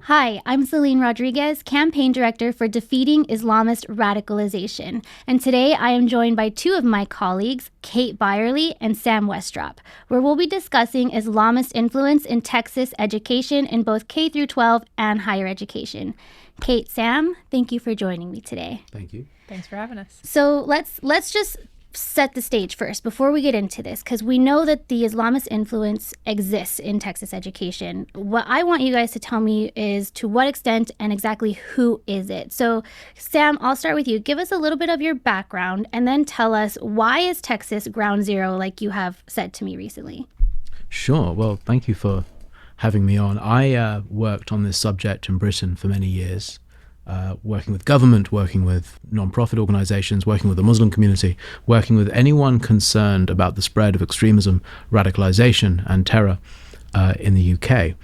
Hi, I'm Selene Rodriguez, Campaign Director for Defeating Islamist Radicalization. And today I am joined by two of my colleagues, Kate Bierly and Sam Westrop, where we'll be discussing Islamist influence in Texas education in both K through 12 and higher education. Kate, Sam, thank you for joining me today. Thank you. Thanks for having us. So let's just set the stage first before we get into this, because we know that the Islamist influence exists in Texas education. What I want you guys to tell me is to what extent and exactly who is it. So Sam, I'll start with you. Give us a little bit of your background and then tell us, why is Texas ground zero, like you have said to me recently? Sure. Well, thank you for having me on. I worked on this subject in Britain for many years. Working with government, working with non-profit organizations, working with the Muslim community, working with anyone concerned about the spread of extremism, radicalization, and terror in the UK.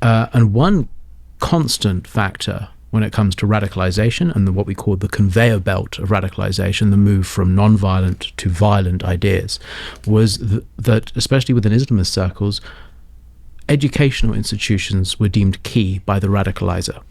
And one constant factor when it comes to radicalization and what we call the conveyor belt of radicalization, the move from non-violent to violent ideas, was that, especially within Islamist circles, educational institutions were deemed key by the radicalizer.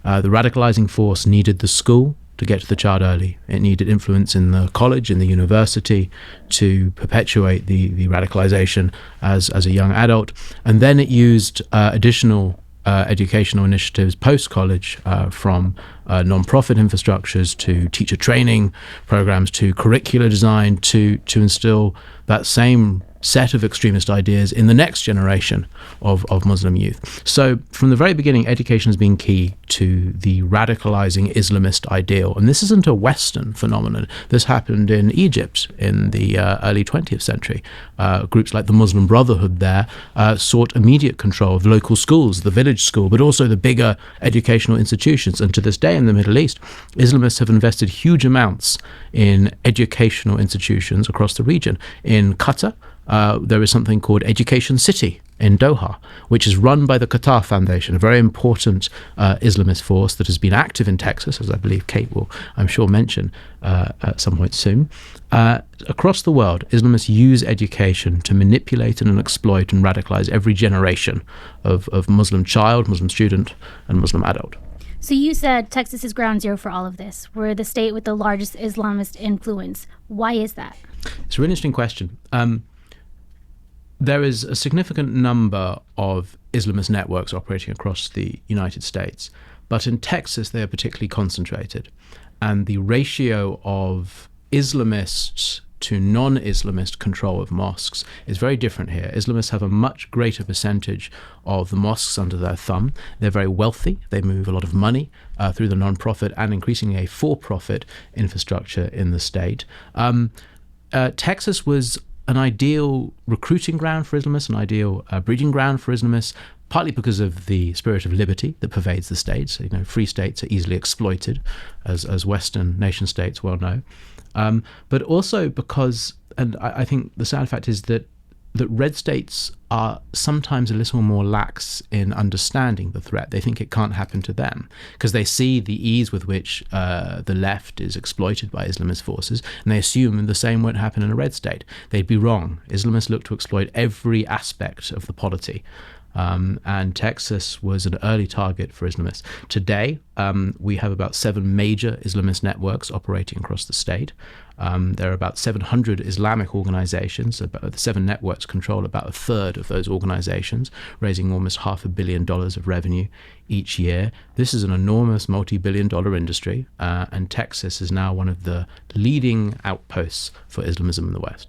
The radicalizing force needed the school to get to the child early. It needed influence in the college, in the university, to perpetuate the radicalization as a young adult. And then it used additional educational initiatives post-college, from non-profit infrastructures to teacher training programs to curricula design to instill that same set of extremist ideas in the next generation of Muslim youth. So from the very beginning, education has been key to the radicalizing Islamist ideal. And this isn't a Western phenomenon. This happened in Egypt in the early 20th century. Groups like the Muslim Brotherhood there sought immediate control of local schools, the village school, but also the bigger educational institutions. And to this day in the Middle East, Islamists have invested huge amounts in educational institutions across the region. In Qatar, there is something called Education City in Doha, which is run by the Qatar Foundation, a very important Islamist force that has been active in Texas, as I believe Kate will, I'm sure, mention at some point soon. Across the world, Islamists use education to manipulate and exploit and radicalize every generation of Muslim child, Muslim student, and Muslim adult. So you said Texas is ground zero for all of this. We're the state with the largest Islamist influence. Why is that? It's a really interesting question. There is a significant number of Islamist networks operating across the United States, but in Texas they are particularly concentrated. And the ratio of Islamists to non-Islamist control of mosques is very different here. Islamists have a much greater percentage of the mosques under their thumb. They're very wealthy. They move a lot of money through the non-profit and increasingly a for-profit infrastructure in the state. Texas was an ideal recruiting ground for Islamists, an ideal breeding ground for Islamists, partly because of the spirit of liberty that pervades the states. You know, free states are easily exploited, as Western nation states well know. But also because, and I think the sad fact is that red states are sometimes a little more lax in understanding the threat. They think it can't happen to them because they see the ease with which the left is exploited by Islamist forces, and they assume the same won't happen in a red state. They'd be wrong. Islamists look to exploit every aspect of the polity. And Texas was an early target for Islamists. Today, we have about 7 major Islamist networks operating across the state. There are about 700 Islamic organizations. About the 7 networks control about a third of those organizations, raising almost $500 million of revenue each year. This is an enormous multi-billion-dollar industry, and Texas is now one of the leading outposts for Islamism in the West.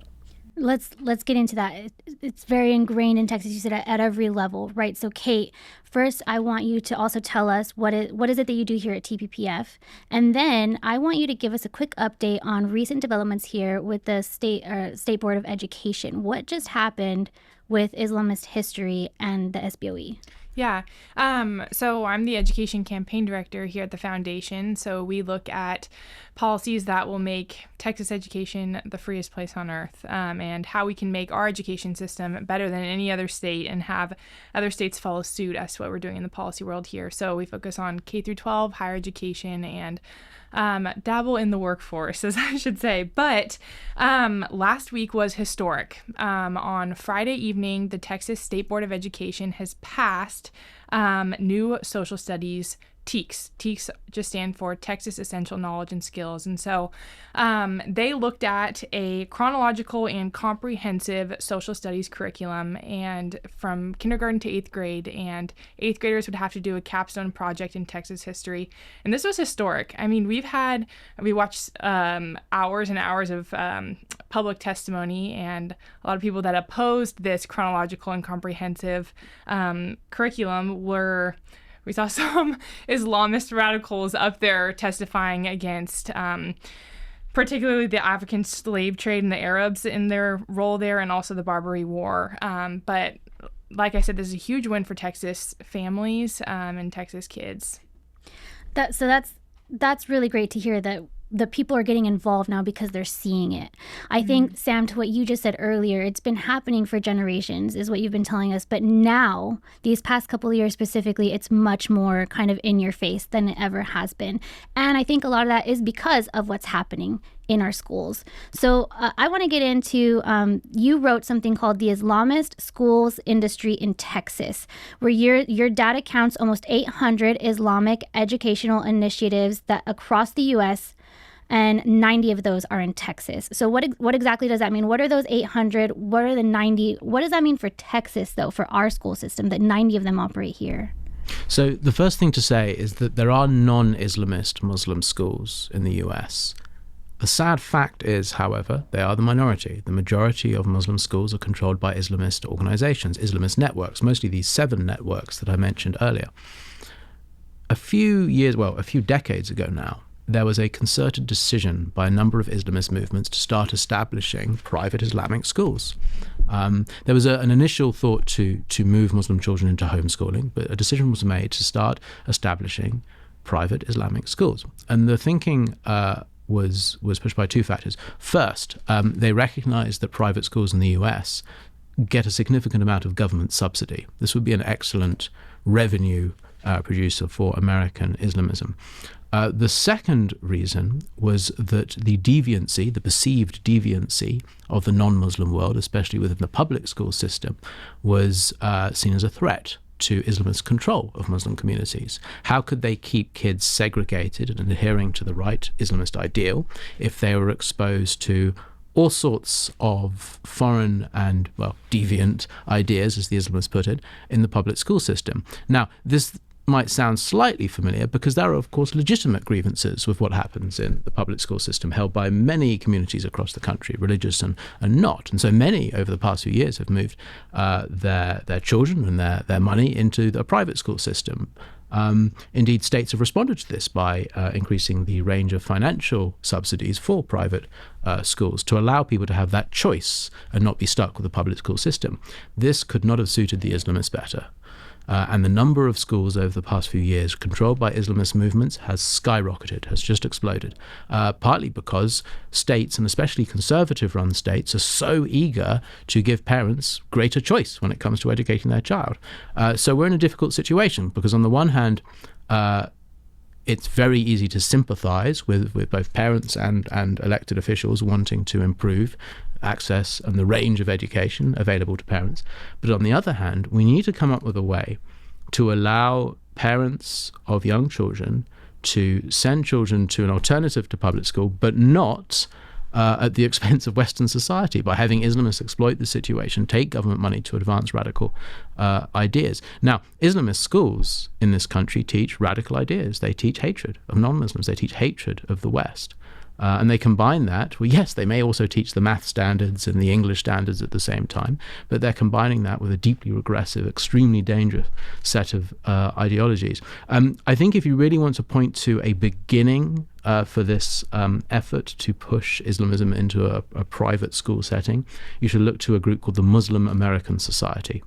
Let's get into that. It's very ingrained in Texas, you said, at every level, right? So Kate, first I want you to also tell us what is it that you do here at TPPF, and then I want you to give us a quick update on recent developments here with the State Board of Education. What just happened with Islamist history and the SBOE? Yeah. So I'm the education campaign director here at the foundation. So we look at policies that will make Texas education the freest place on earth, and how we can make our education system better than any other state and have other states follow suit as to what we're doing in the policy world here. So we focus on K through 12, higher education, and dabble in the workforce, as I should say. But last week was historic. On Friday evening, the Texas State Board of Education has passed new social studies TEKS. TEKS just stand for Texas Essential Knowledge and Skills. And so they looked at a chronological and comprehensive social studies curriculum, and from kindergarten to 8th grade, and 8th graders would have to do a capstone project in Texas history. And this was historic. I mean, we watched hours and hours of public testimony, and a lot of people that opposed this chronological and comprehensive curriculum we saw some Islamist radicals up there testifying against particularly the African slave trade and the Arabs in their role there, and also the Barbary War. But like I said, this is a huge win for Texas families and Texas kids. That's really great to hear that the people are getting involved now because they're seeing it. I think, Sam, to what you just said earlier, it's been happening for generations, is what you've been telling us. But now, these past couple of years specifically, it's much more kind of in your face than it ever has been. And I think a lot of that is because of what's happening in our schools. So I want to get into, you wrote something called the Islamist Schools Industry in Texas, where your data counts almost 800 Islamic educational initiatives that across the U.S., and 90 of those are in Texas. So what exactly does that mean? What are those 800? What are the 90? What does that mean for Texas, though, for our school system, that 90 of them operate here? So the first thing to say is that there are non-Islamist Muslim schools in the US. The sad fact is, however, they are the minority. The majority of Muslim schools are controlled by Islamist organizations, Islamist networks, mostly these 7 networks that I mentioned earlier. A few decades ago now, there was a concerted decision by a number of Islamist movements to start establishing private Islamic schools. There was an initial thought to move Muslim children into homeschooling, but a decision was made to start establishing private Islamic schools. And the thinking was pushed by 2 factors. First, they recognized that private schools in the US get a significant amount of government subsidy. This would be an excellent revenue producer for American Islamism. The second reason was that the perceived deviancy of the non-Muslim world, especially within the public school system, was seen as a threat to Islamist control of Muslim communities. How could they keep kids segregated and adhering to the right Islamist ideal if they were exposed to all sorts of foreign and, deviant ideas, as the Islamists put it, in the public school system? Now, this might sound slightly familiar because there are, of course, legitimate grievances with what happens in the public school system held by many communities across the country, religious and not. And so many over the past few years have moved their children and their money into the private school system. Indeed, states have responded to this by increasing the range of financial subsidies for private schools to allow people to have that choice and not be stuck with the public school system. This could not have suited the Islamists better. And the number of schools over the past few years controlled by Islamist movements has skyrocketed, has just exploded, partly because states, and especially conservative-run states, are so eager to give parents greater choice when it comes to educating their child. So we're in a difficult situation because on the one hand, it's very easy to sympathize with both parents and elected officials wanting to improve access and the range of education available to parents. But on the other hand, we need to come up with a way to allow parents of young children to send children to an alternative to public school, but not at the expense of Western society, by having Islamists exploit the situation, take government money to advance radical ideas. Now, Islamist schools in this country teach radical ideas. They teach hatred of non-Muslims. They teach hatred of the West. And they combine that, yes, they may also teach the math standards and the English standards at the same time, but they're combining that with a deeply regressive, extremely dangerous set of ideologies. I think if you really want to point to a beginning for this effort to push Islamism into a private school setting, you should look to a group called the Muslim American Society.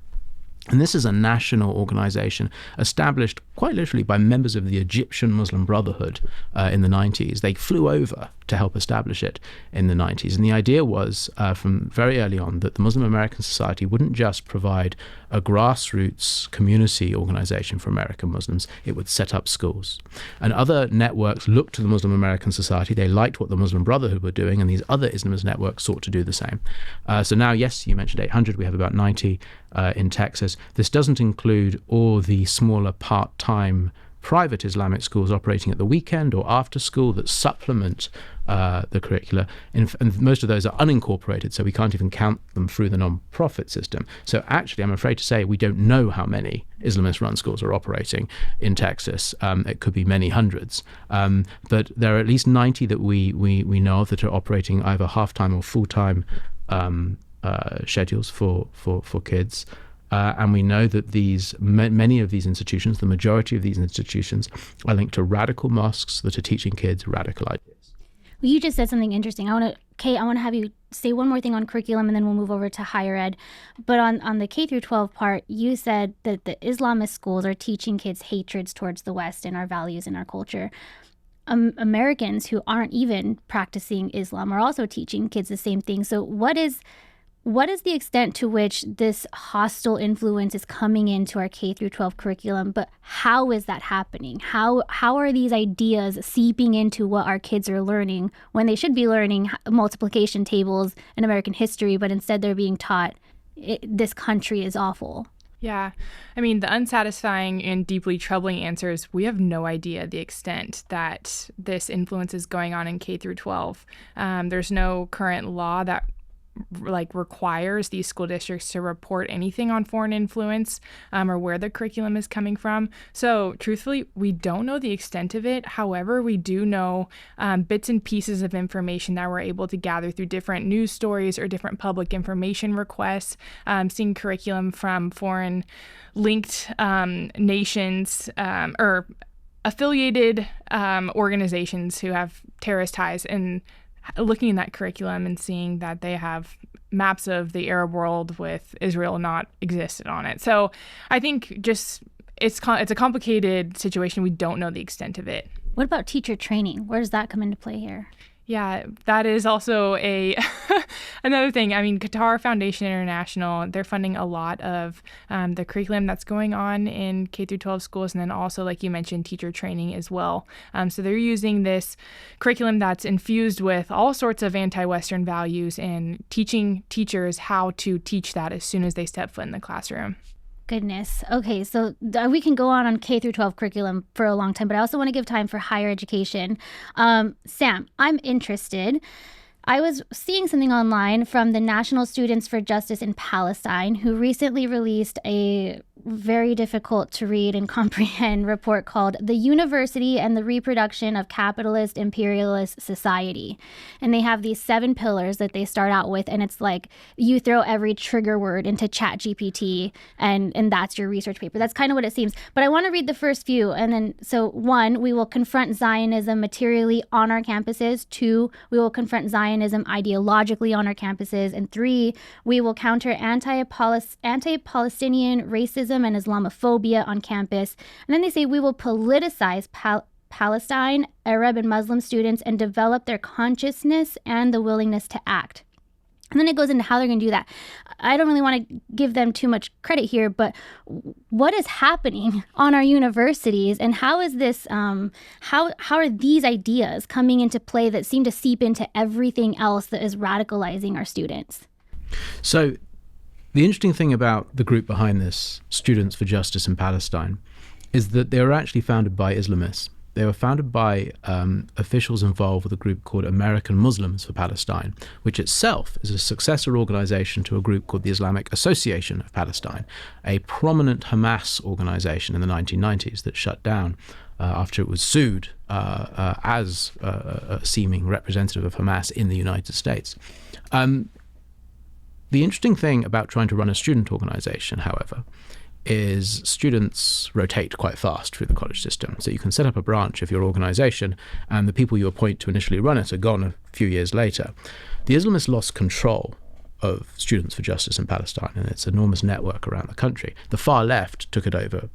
And this is a national organization established quite literally by members of the Egyptian Muslim Brotherhood in the 90s. They flew over to help establish it in the 90s. And the idea was from very early on that the Muslim American Society wouldn't just provide a grassroots community organization for American Muslims, it would set up schools. And other networks looked to the Muslim American Society. They liked what the Muslim Brotherhood were doing, and these other Islamist networks sought to do the same. So now, yes, you mentioned 800, we have about 90 in Texas. This doesn't include all the smaller part-time private Islamic schools operating at the weekend or after school that supplement the curricula, and most of those are unincorporated, so we can't even count them through the non-profit system. So actually, I'm afraid to say we don't know how many Islamist-run schools are operating in Texas. It could be many hundreds, but there are at least 90 that we know of that are operating either half-time or full-time schedules for kids. And we know that many of these institutions, the majority of these institutions, are linked to radical mosques that are teaching kids radical ideas. Well, you just said something interesting. Kate, I want to have you say one more thing on curriculum, and then we'll move over to higher ed. But on the K through 12 part, you said that the Islamist schools are teaching kids hatreds towards the West and our values and our culture. Americans who aren't even practicing Islam are also teaching kids the same thing. So what is the extent to which this hostile influence is coming into our K through 12 curriculum, but how is that happening? How are these ideas seeping into what our kids are learning when they should be learning multiplication tables and American history, but instead they're being taught this country is awful? Yeah. I mean, the unsatisfying and deeply troubling answer is we have no idea the extent that this influence is going on in K through 12. There's no current law that requires these school districts to report anything on foreign influence or where the curriculum is coming from. So truthfully, we don't know the extent of it. However, we do know bits and pieces of information that we're able to gather through different news stories or different public information requests, seeing curriculum from foreign linked nations or affiliated organizations who have terrorist ties, and looking at that curriculum and seeing that they have maps of the Arab world with Israel not existed on it. So I think just it's a complicated situation. We don't know the extent of it. What about teacher training? Where does that come into play here? Yeah, that is also another thing. I mean, Qatar Foundation International, they're funding a lot of the curriculum that's going on in K through 12 schools, and then also, like you mentioned, teacher training as well. So they're using this curriculum that's infused with all sorts of anti-Western values and teaching teachers how to teach that as soon as they step foot in the classroom. Goodness. Okay, so we can go on K through 12 curriculum for a long time, but I also want to give time for higher education. Sam, I'm interested. I was seeing something online from the National Students for Justice in Palestine, who recently released a very difficult to read and comprehend report called The University and the Reproduction of Capitalist Imperialist Society. And they have these 7 pillars that they start out with, and it's like you throw every trigger word into ChatGPT and that's your research paper. That's kind of what it seems. But I want to read the first few. And then, so 1, we will confront Zionism materially on our campuses. 2, we will confront Zionism ideologically on our campuses. And 3, we will counter anti-Palestinian racism and Islamophobia on campus. And then they say we will politicize Palestine, Arab and Muslim students, and develop their consciousness and the willingness to act. And then it goes into how they're going to do that. I don't really want to give them too much credit here, but what is happening on our universities, and how is this? How are these ideas coming into play that seem to seep into everything else that is radicalizing our students? So the interesting thing about the group behind this, Students for Justice in Palestine, is that they were actually founded by Islamists. They were founded by officials involved with a group called American Muslims for Palestine, which itself is a successor organization to a group called the Islamic Association of Palestine, a prominent Hamas organization in the 1990s that shut down after it was sued as a seeming representative of Hamas in the United States. The interesting thing about trying to run a student organization, however, is students rotate quite fast through the college system. So you can set up a branch of your organization, and the people you appoint to initially run it are gone a few years later. The Islamists lost control of Students for Justice in Palestine and its enormous network around the country. The far left took it over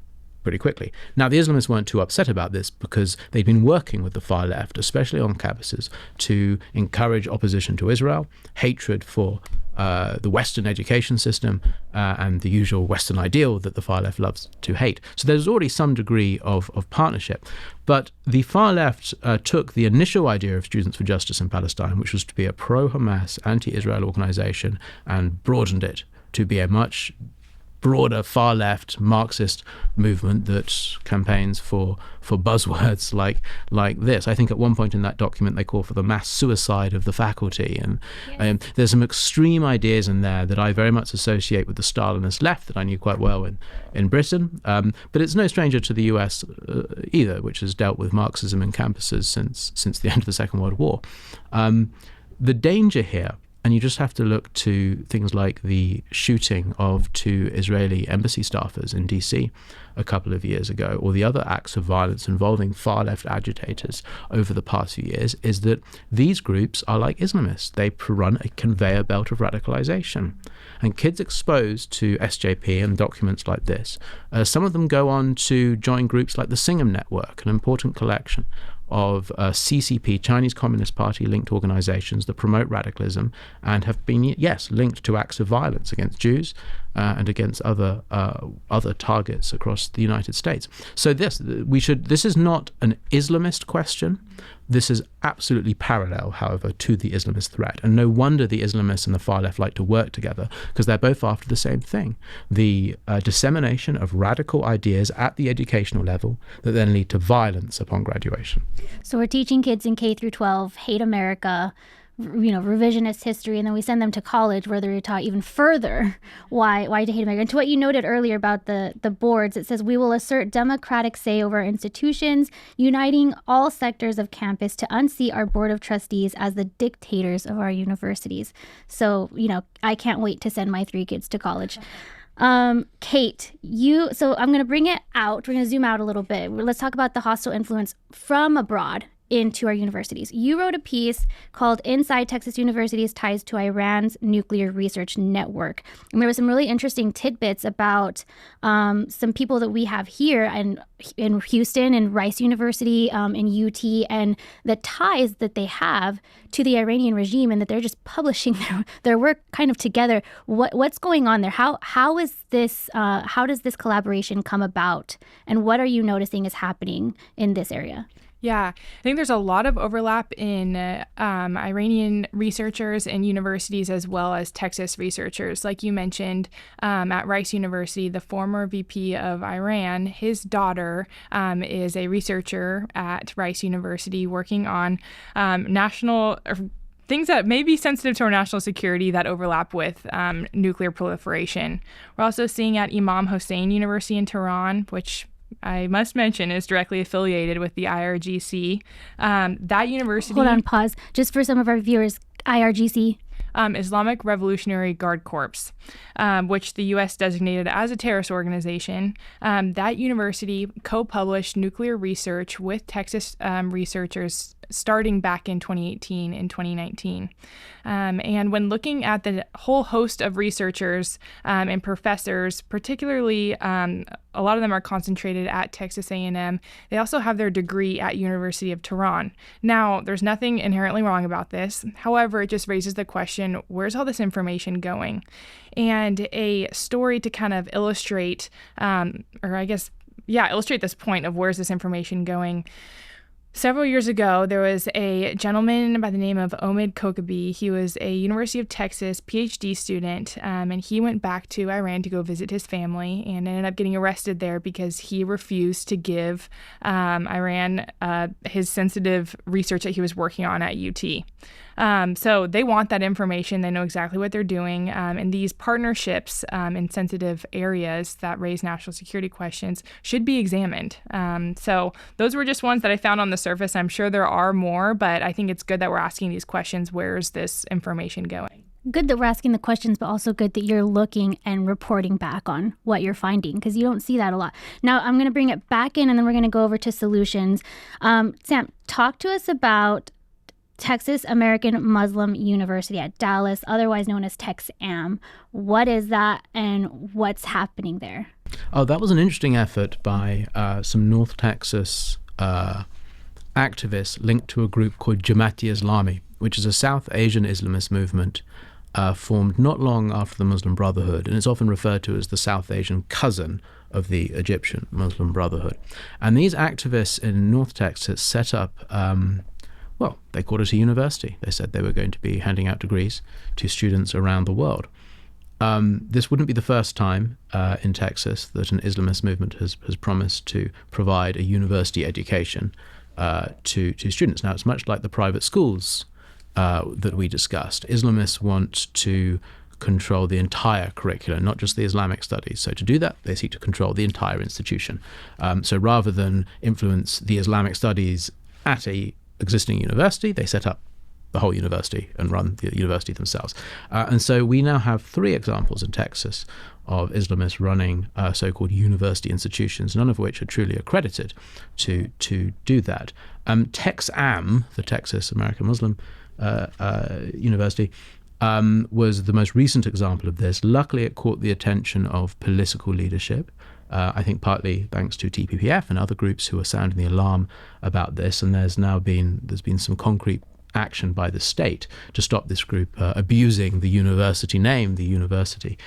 pretty quickly. Now, the Islamists weren't too upset about this because they'd been working with the far left, especially on campuses, to encourage opposition to Israel, hatred for the Western education system, and the usual Western ideal that the far left loves to hate. So there's already some degree of partnership. But the far left took the initial idea of Students for Justice in Palestine, which was to be a pro-Hamas, anti-Israel organization, and broadened it to be a much broader far-left Marxist movement that campaigns for buzzwords like this. I think at one point in that document they call for the mass suicide of the faculty, and there's some extreme ideas in there that I very much associate with the Stalinist left that I knew quite well in Britain. But it's no stranger to the US either, which has dealt with Marxism in campuses since the end of the Second World War. The danger here, and you just have to look to things like the shooting of 2 Israeli embassy staffers in DC a couple of years ago, or the other acts of violence involving far-left agitators over the past few years, is that these groups are like Islamists. They run a conveyor belt of radicalization. And kids exposed to SJP and documents like this, some of them go on to join groups like the Singham Network, an important collection of CCP, Chinese Communist Party linked organizations that promote radicalism and have been, yes, linked to acts of violence against Jews and against other targets across the United States. So this is not an Islamist question. This is absolutely parallel, however, to the Islamist threat. And no wonder the Islamists and the far left like to work together, because they're both after the same thing: the dissemination of radical ideas at the educational level that then lead to violence upon graduation. So we're teaching kids in K through 12 hate America, revisionist history, and then we send them to college where they're taught even further why to hate America. And to what you noted earlier about the boards, it says we will assert democratic say over our institutions, uniting all sectors of campus to unseat our board of trustees as the dictators of our universities. So, I can't wait to send my 3 kids to college. Kate, so I'm going to bring it out. We're going to zoom out a little bit. Let's talk about the hostile influence from abroad into our universities. You wrote a piece called Inside Texas University's Ties to Iran's Nuclear Research Network. And there were some really interesting tidbits about some people that we have here in Houston and Rice University, in UT, and the ties that they have to the Iranian regime, and that they're just publishing their work kind of together. What's going on there? How is this? How does this collaboration come about? And what are you noticing is happening in this area? Yeah, I think there's a lot of overlap in Iranian researchers and universities, as well as Texas researchers. Like you mentioned, at Rice University, the former VP of Iran, his daughter is a researcher at Rice University working on national things that may be sensitive to our national security that overlap with nuclear proliferation. We're also seeing at Imam Hossein University in Tehran, which I must mention is directly affiliated with the IRGC. That university... Hold on, pause. Just for some of our viewers, IRGC? Islamic Revolutionary Guard Corps, which the U.S. designated as a terrorist organization. That university co-published nuclear research with Texas researchers starting back in 2018 and 2019. And when looking at the whole host of researchers and professors, particularly a lot of them are concentrated at Texas A&M, they also have their degree at University of Tehran. Now, there's nothing inherently wrong about this. However, it just raises the question, where's all this information going? And a story to kind of illustrate, illustrate this point of where's this information going. Several years ago, there was a gentleman by the name of Omid Kokabi. He was a University of Texas PhD student, and he went back to Iran to go visit his family and ended up getting arrested there because he refused to give Iran his sensitive research that he was working on at UT. So they want that information. They know exactly what they're doing. And these partnerships in sensitive areas that raise national security questions should be examined. So those were just ones that I found on the surface. I'm sure there are more, but I think it's good that we're asking these questions. Where's this information going? Good that we're asking the questions, but also good that you're looking and reporting back on what you're finding, because you don't see that a lot. Now, I'm going to bring it back in, and then we're going to go over to solutions. Sam, talk to us about Texas American Muslim University at Dallas, otherwise known as TexAM. What is that and what's happening there? Oh, that was an interesting effort by some North Texas activists linked to a group called Jamaat-e-Islami, which is a South Asian Islamist movement formed not long after the Muslim Brotherhood, and it's often referred to as the South Asian cousin of the Egyptian Muslim Brotherhood. And these activists in North Texas set up, well, they called it a university. They said they were going to be handing out degrees to students around the world. This wouldn't be the first time in Texas that an Islamist movement has promised to provide a university education to students. Now, it's much like the private schools that we discussed. Islamists want to control the entire curricula, not just the Islamic studies. So to do that, they seek to control the entire institution. So rather than influence the Islamic studies at a existing university, they set up the whole university and run the university themselves. And so we now have 3 examples in Texas of Islamists running so-called university institutions, none of which are truly accredited to do that. TexAM, the Texas American Muslim University, was the most recent example of this. Luckily, it caught the attention of political leadership. I think partly thanks to TPPF and other groups who are sounding the alarm about this. And there's been some concrete action by the state to stop this group abusing the university name, the university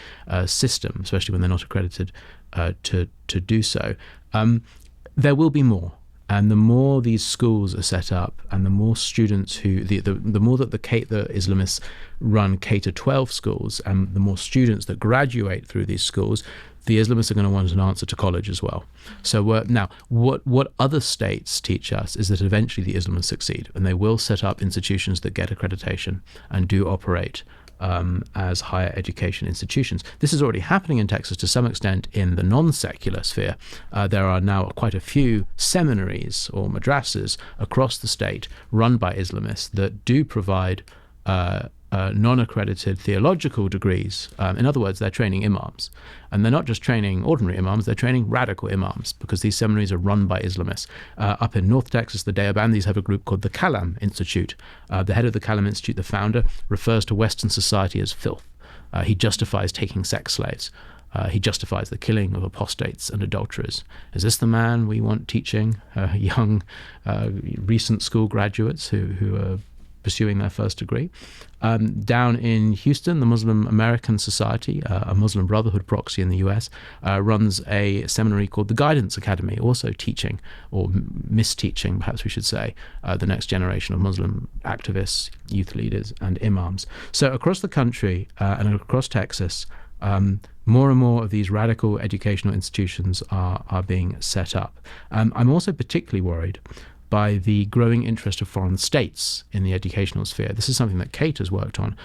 system, especially when they're not accredited to do so. There will be more. And the more these schools are set up, and the more students the more that the Islamists run K-12 schools, and the more students that graduate through these schools, the Islamists are going to want an answer to college as well. So now, what other states teach us is that eventually the Islamists succeed, and they will set up institutions that get accreditation and do operate as higher education institutions. This is already happening in Texas to some extent in the non-secular sphere. There are now quite a few seminaries or madrasas across the state run by Islamists that do provide non-accredited theological degrees. In other words, they're training imams. And they're not just training ordinary imams, they're training radical imams, because these seminaries are run by Islamists. Up in North Texas, the Deobandis have a group called the Kalam Institute. The head of the Kalam Institute, the founder, refers to Western society as filth. He justifies taking sex slaves. He justifies the killing of apostates and adulterers. Is this the man we want teaching young, recent school graduates who are pursuing their first degree? Down in Houston, the Muslim American Society, a Muslim Brotherhood proxy in the US, runs a seminary called the Guidance Academy, also teaching, or misteaching, perhaps we should say, the next generation of Muslim activists, youth leaders, and imams. So across the country and across Texas, more and more of these radical educational institutions are being set up. I'm also particularly worried by the growing interest of foreign states in the educational sphere. This is something that Kate has worked on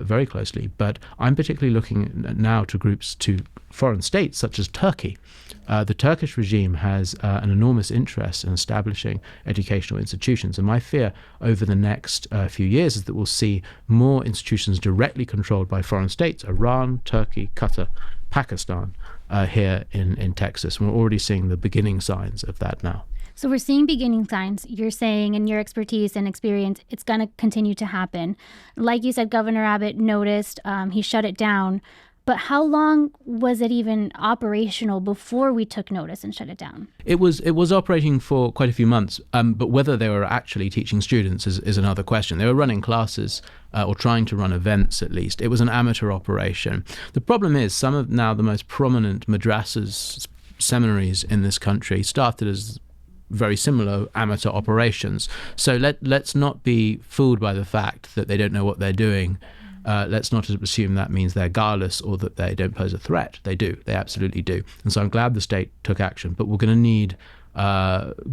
very closely, but I'm particularly looking now to foreign states such as Turkey. The Turkish regime has an enormous interest in establishing educational institutions, and my fear over the next few years is that we'll see more institutions directly controlled by foreign states: Iran, Turkey, Qatar, Pakistan, here in Texas. And we're already seeing the beginning signs of that now. So we're seeing beginning signs. You're saying, in your expertise and experience, it's going to continue to happen. Like you said, Governor Abbott noticed, he shut it down. But how long was it even operational before we took notice and shut it down? It was operating for quite a few months, but whether they were actually teaching students is another question. They were running classes or trying to run events at least. It was an amateur operation. The problem is some of now the most prominent madrasas, seminaries in this country started as very similar amateur operations. So let's not be fooled by the fact that they don't know what they're doing. Let's not assume that means they're guileless or that they don't pose a threat. They do. They absolutely do. And so I'm glad the state took action. But we're going to need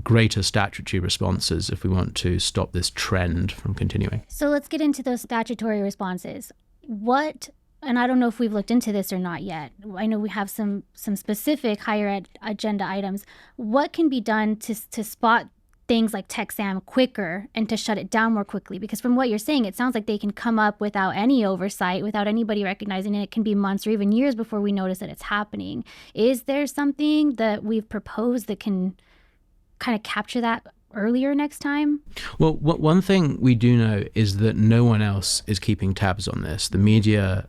greater statutory responses if we want to stop this trend from continuing. So let's get into those statutory responses. And I don't know if we've looked into this or not yet. I know we have some specific higher ed agenda items. What can be done to spot things like TexAM quicker and to shut it down more quickly? Because from what you're saying, it sounds like they can come up without any oversight, without anybody recognizing it. It can be months or even years before we notice that it's happening. Is there something that we've proposed that can kind of capture that earlier next time? Well, one thing we do know is that no one else is keeping tabs on this. The media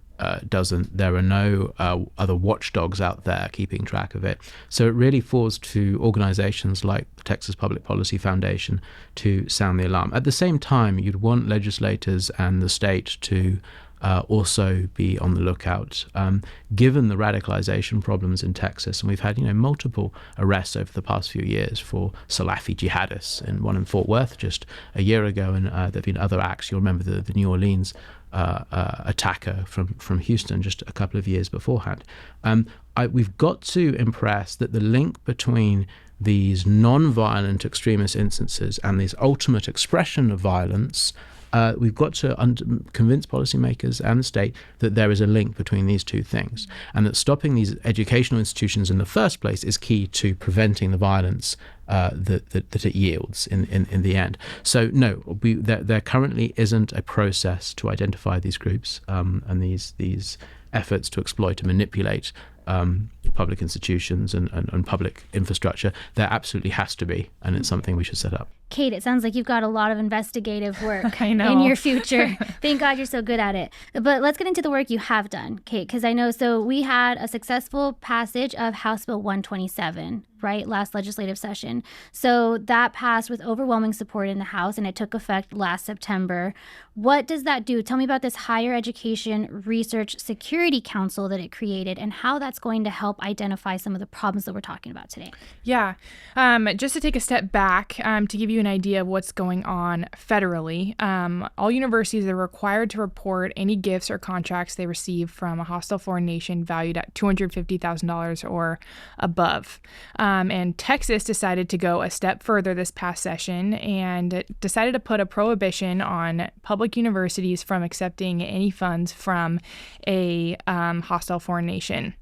doesn't. There are no other watchdogs out there keeping track of it. So it really falls to organizations like the Texas Public Policy Foundation to sound the alarm. At the same time, you'd want legislators and the state to also be on the lookout, given the radicalization problems in Texas. And we've had, multiple arrests over the past few years for Salafi jihadists, and one in Fort Worth just a year ago. And there have been other acts. You'll remember the New Orleans attacker from Houston just a couple of years beforehand. We've got to impress that the link between these non-violent extremist instances and this ultimate expression of violence, we've got to convince policymakers and the state that there is a link between these two things, and that stopping these educational institutions in the first place is key to preventing the violence that it yields in the end. So no, there currently isn't a process to identify these groups and these efforts to exploit and manipulate public institutions and public infrastructure. There absolutely has to be, and it's something we should set up. Kate, it sounds like you've got a lot of investigative work I know. in your future. Thank God you're so good at it. But let's get into the work you have done, Kate, because I know, so we had a successful passage of House Bill 127, right, last legislative session. So that passed with overwhelming support in the House, and it took effect last September. What does that do? Tell me about this Higher Education Research Security Council that it created and how that's going to help identify some of the problems that we're talking about today. Yeah. Just to take a step back, to give you an idea of what's going on federally, all universities are required to report any gifts or contracts they receive from a hostile foreign nation valued at $250,000 or above. And Texas decided to go a step further this past session and decided to put a prohibition on public universities from accepting any funds from a hostile foreign nation.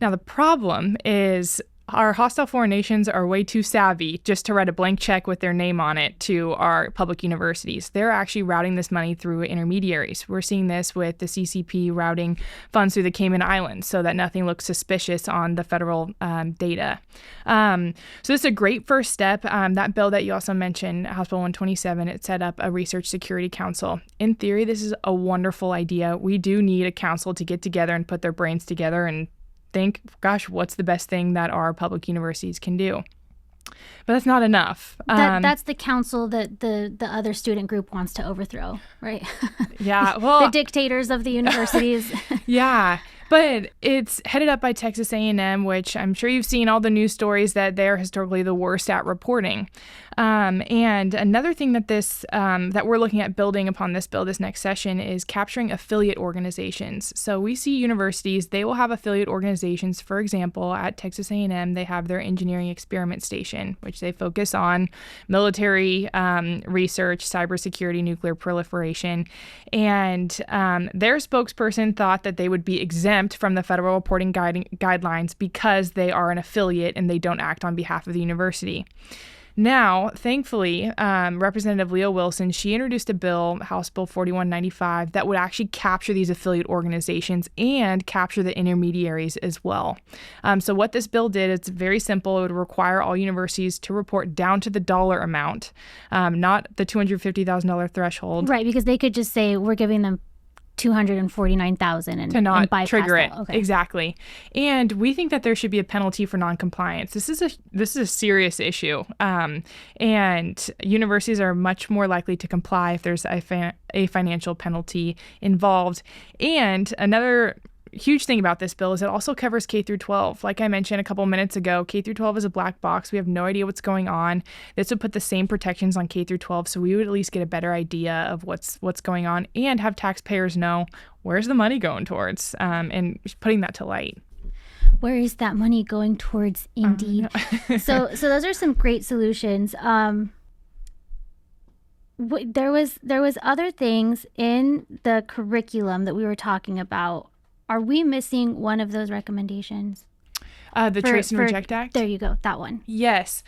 Now, the problem is our hostile foreign nations are way too savvy just to write a blank check with their name on it to our public universities. They're actually routing this money through intermediaries. We're seeing this with the CCP routing funds through the Cayman Islands so that nothing looks suspicious on the federal data. So this is a great first step. That bill that you also mentioned, House Bill 127, it set up a Research Security Council. In theory, this is a wonderful idea. We do need a council to get together and put their brains together and think, gosh, what's the best thing that our public universities can do? But that's not enough. That's the council that the other student group wants to overthrow, right? Yeah, well, the dictators of the universities. Yeah, but it's headed up by Texas A&M, which I'm sure you've seen all the news stories that they're historically the worst at reporting. And another thing that that we're looking at building upon this bill this next session is capturing affiliate organizations. So we see universities, they will have affiliate organizations. For example, at Texas A&M, they have their engineering experiment station, which they focus on military research, cybersecurity, nuclear proliferation. And their spokesperson thought that they would be exempt from the federal reporting guidelines because they are an affiliate and they don't act on behalf of the university. Now, thankfully, Representative Leah Wilson, she introduced a bill, House Bill 4195, that would actually capture these affiliate organizations and capture the intermediaries as well. So what this bill did, it's very simple. It would require all universities to report down to the dollar amount, not the $250,000 threshold. Right, because they could just say, we're giving them $249,000 and to not bypass trigger it. Okay. Exactly. And we think that there should be a penalty for noncompliance. This is a serious issue. And universities are much more likely to comply if there's a financial penalty involved. And another huge thing about this bill is it also covers K through 12. Like I mentioned a couple minutes ago, K through 12 is a black box. We have no idea what's going on. This would put the same protections on K through 12, so we would at least get a better idea of what's going on and have taxpayers know where's the money going towards, and putting that to light. Where is that money going towards, indeed? So those are some great solutions. There was other things in the curriculum that we were talking about. Are we missing one of those recommendations? The Trace and Reject Act? There you go, that one. Yes.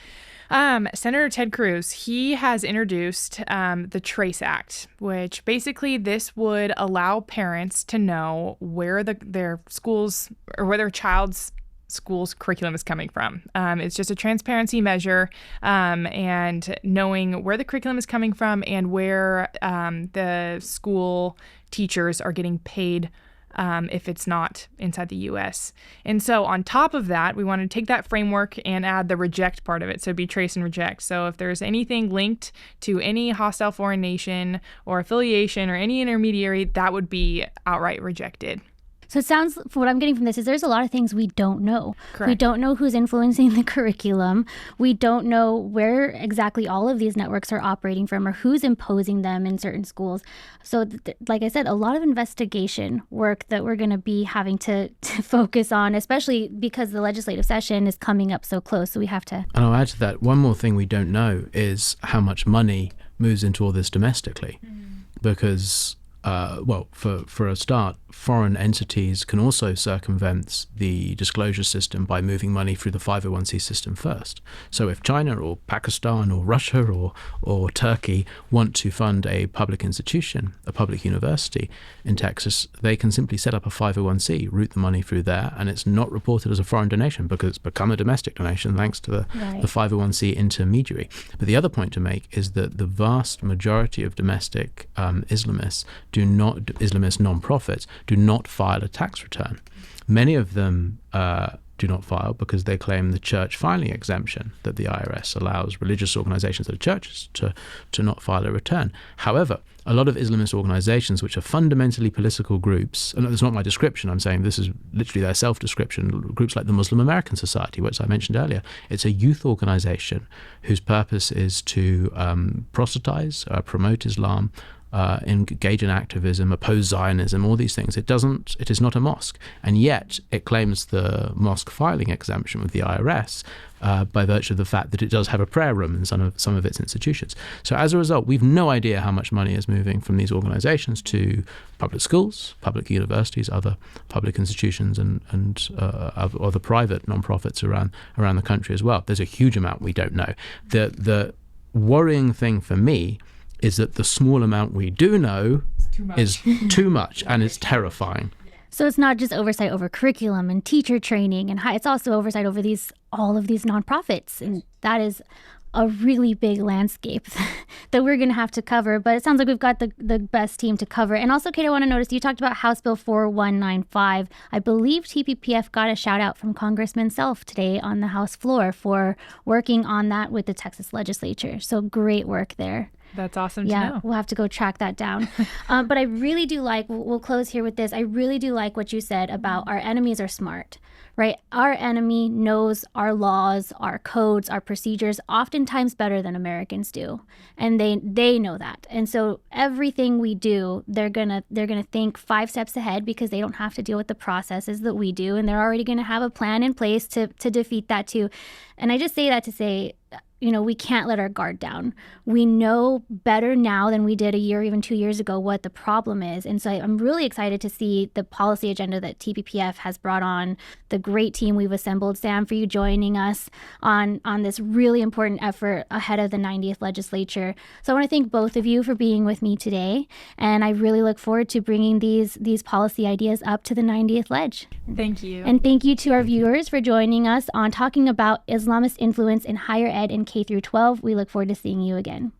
Senator Ted Cruz, he has introduced the Trace Act, which basically this would allow parents to know where their schools or where their child's school's curriculum is coming from. It's just a transparency measure, and knowing where the curriculum is coming from and where the school teachers are getting paid if it's not inside the U.S. And so on top of that, we want to take that framework and add the reject part of it. So be trace and reject. So if there's anything linked to any hostile foreign nation or affiliation or any intermediary, that would be outright rejected. So it sounds, for what I'm getting from this, is there's a lot of things we don't know. Correct. We don't know who's influencing the curriculum. We don't know where exactly all of these networks are operating from or who's imposing them in certain schools. So like I said, a lot of investigation work that we're going to be having to focus on, especially because the legislative session is coming up so close. So we have to. And I'll add to that, one more thing we don't know is how much money moves into all this domestically. Because for a start, foreign entities can also circumvent the disclosure system by moving money through the 501c system first. So if China or Pakistan or Russia or Turkey want to fund a public institution, a public university in Texas, they can simply set up a 501c, route the money through there, and it's not reported as a foreign donation because it's become a domestic donation thanks to the 501c intermediary. But the other point to make is that the vast majority of domestic Islamist non-profits do not file a tax return. Many of them do not file because they claim the church filing exemption that the IRS allows religious organizations that are churches to not file a return. However, a lot of Islamist organizations, which are fundamentally political groups, and it's not my description, I'm saying this is literally their self-description, groups like the Muslim American Society, which I mentioned earlier, it's a youth organization whose purpose is to proselytize, promote Islam, engage in activism, oppose Zionism, all these things. It is not a mosque. And yet it claims the mosque filing exemption with the IRS by virtue of the fact that it does have a prayer room in some of its institutions. So as a result, we've no idea how much money is moving from these organizations to public schools, public universities, other public institutions, and other private nonprofits around the country as well. There's a huge amount we don't know. The worrying thing for me is that the small amount we do know is too much, and it's terrifying. So it's not just oversight over curriculum and teacher training, and it's also oversight over all of these nonprofits, and that is a really big landscape that we're going to have to cover. But it sounds like we've got the best team to cover. And also, Kate, I want to notice you talked about House Bill 4195. I believe TPPF got a shout out from Congressman Self today on the House floor for working on that with the Texas legislature. So great work there. That's awesome to know. Yeah, we'll have to go track that down. But I really do like, we'll close here with this. I really do like what you said about our enemies are smart, right? Our enemy knows our laws, our codes, our procedures oftentimes better than Americans do. And they know that. And so everything we do, they're gonna think 5 steps ahead because they don't have to deal with the processes that we do. And they're already gonna have a plan in place to defeat that too. And I just say that to say, we can't let our guard down. We know better now than we did a year, even 2 years ago, what the problem is. And so I'm really excited to see the policy agenda that TPPF has brought on, the great team we've assembled. Sam, for you joining us on this really important effort ahead of the 90th legislature. So I want to thank both of you for being with me today. And I really look forward to bringing these policy ideas up to the 90th ledge. Thank you. And thank you to our viewers for joining us on talking about Islamist influence in higher ed and K through 12. We look forward to seeing you again.